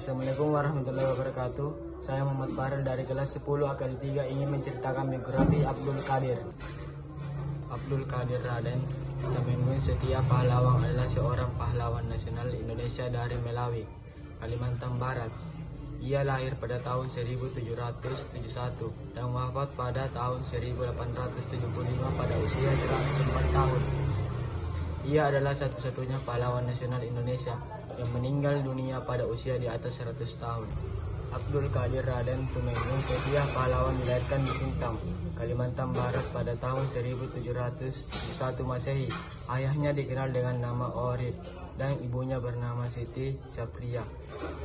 Assalamualaikum warahmatullahi wabarakatuh. Saya Muhammad Farel dari kelas 10 AKD 3 ingin menceritakan biografi Abdul Qadir. Abdul Qadir Raden Temenggung Setia Pahlawan adalah seorang pahlawan nasional Indonesia dari Melawi, Kalimantan Barat. Ia lahir pada tahun 1771 dan wafat pada tahun 1875 pada usia 104 tahun. Ia adalah satu-satunya pahlawan nasional Indonesia yang meninggal dunia pada usia di atas 100 tahun. Abdul Qadir Raden Temenggung Setia Pahlawan dilahirkan di Sintang, Kalimantan Barat pada tahun 1701 Masehi. Ayahnya dikenal dengan nama Orib dan ibunya bernama Siti Syafriah.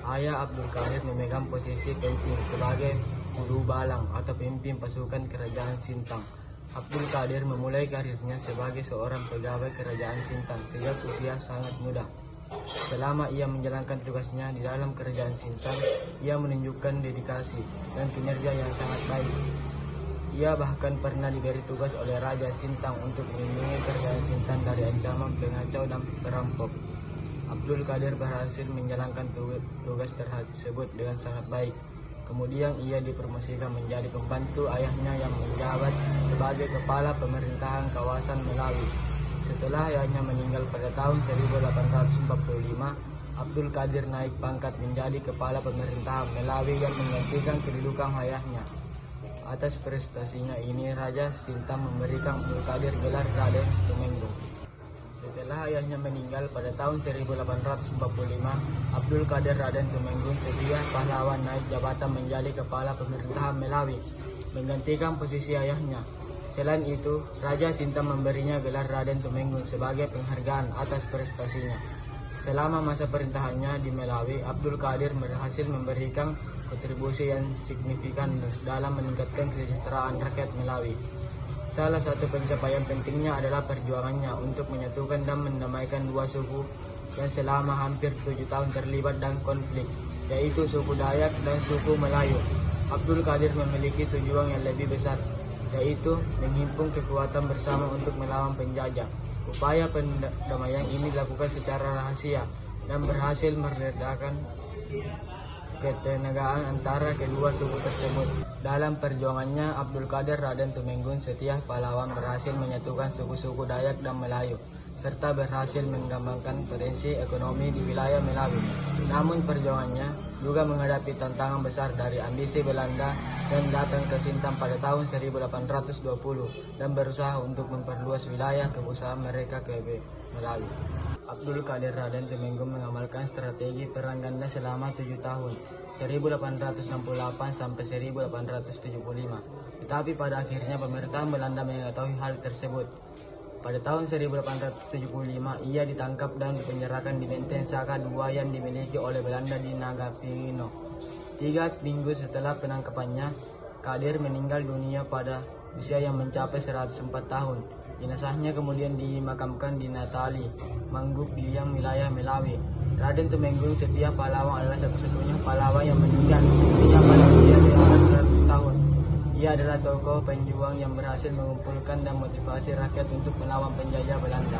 Ayah Abdul Qadir memegang posisi penting sebagai guru balang atau pemimpin pasukan kerajaan Sintang. Abdul Qadir memulai karirnya sebagai seorang pegawai kerajaan Sintang sejak usia sangat muda. Selama ia menjalankan tugasnya di dalam kerajaan Sintang, ia menunjukkan dedikasi dan kinerja yang sangat baik. Ia bahkan pernah diberi tugas oleh Raja Sintang untuk melindungi kerajaan Sintang dari ancaman pengacau dan perampok. Abdul Qadir berhasil menjalankan tugas tersebut dengan sangat baik. Kemudian ia dipromosikan menjadi pembantu ayahnya yang menjabat sebagai kepala pemerintahan kawasan Melawi. Setelah ayahnya meninggal pada tahun 1845, Abdul Qadir naik pangkat menjadi kepala pemerintahan Melawi yang menggantikan kedudukan ayahnya. Atas prestasinya ini, Raja Sintang memberikan Abdul Qadir gelar Raden Temenggung. Setelah ayahnya meninggal pada tahun 1845, Abdul Qadir Raden Temenggung Setia Pahlawan naik jabatan menjadi kepala pemerintahan Melawi, menggantikan posisi ayahnya. Selain itu, Raja Sintang memberinya gelar Raden Temenggung sebagai penghargaan atas prestasinya. Selama masa perintahannya di Melawi, Abdul Qadir berhasil memberikan kontribusi yang signifikan dalam meningkatkan kesejahteraan rakyat Melawi. Salah satu pencapaian pentingnya adalah perjuangannya untuk menyatukan dan mendamaikan dua suku yang selama hampir 7 tahun terlibat dalam konflik, yaitu suku Dayak dan suku Melayu. Abdul Qadir memiliki tujuan yang lebih besar, yaitu menghimpun kekuatan bersama untuk melawan penjajah. Upaya pendamaian ini dilakukan secara rahasia dan berhasil meredakan ketegangan antara kedua suku tersebut. Dalam perjuangannya, Abdul Qadir Raden Temenggung Setia Pahlawan berhasil menyatukan suku-suku Dayak dan Melayu, serta berhasil mengembangkan potensi ekonomi di wilayah Melawi. Namun perjuangannya juga menghadapi tantangan besar dari ambisi Belanda yang datang ke Sintang pada tahun 1820 dan berusaha untuk memperluas wilayah kekuasaan mereka ke Melawi. Abdul Qadir Raden Temenggung mengamalkan strategi perang ganda selama 7 tahun, 1868 sampai 1875. Tetapi pada akhirnya pemerintahan Belanda mengetahui hal tersebut. Pada tahun 1875, ia ditangkap dan dipenjarakan di Benteng Saka II yang dimiliki oleh Belanda di Nagapirino. 3 minggu setelah penangkapannya, Qadir meninggal dunia pada usia yang mencapai 104 tahun. Jenazahnya kemudian dimakamkan di Natali, Mangguk di wilayah Melawi. Raden Temenggung Setia Pahlawan adalah satu-satunya pahlawan yang meninggal dunia pada usia 100 tahun. Ia adalah tokoh penjuang yang berhasil mengumpulkan dan motivasi rakyat untuk melawan penjajah Belanda.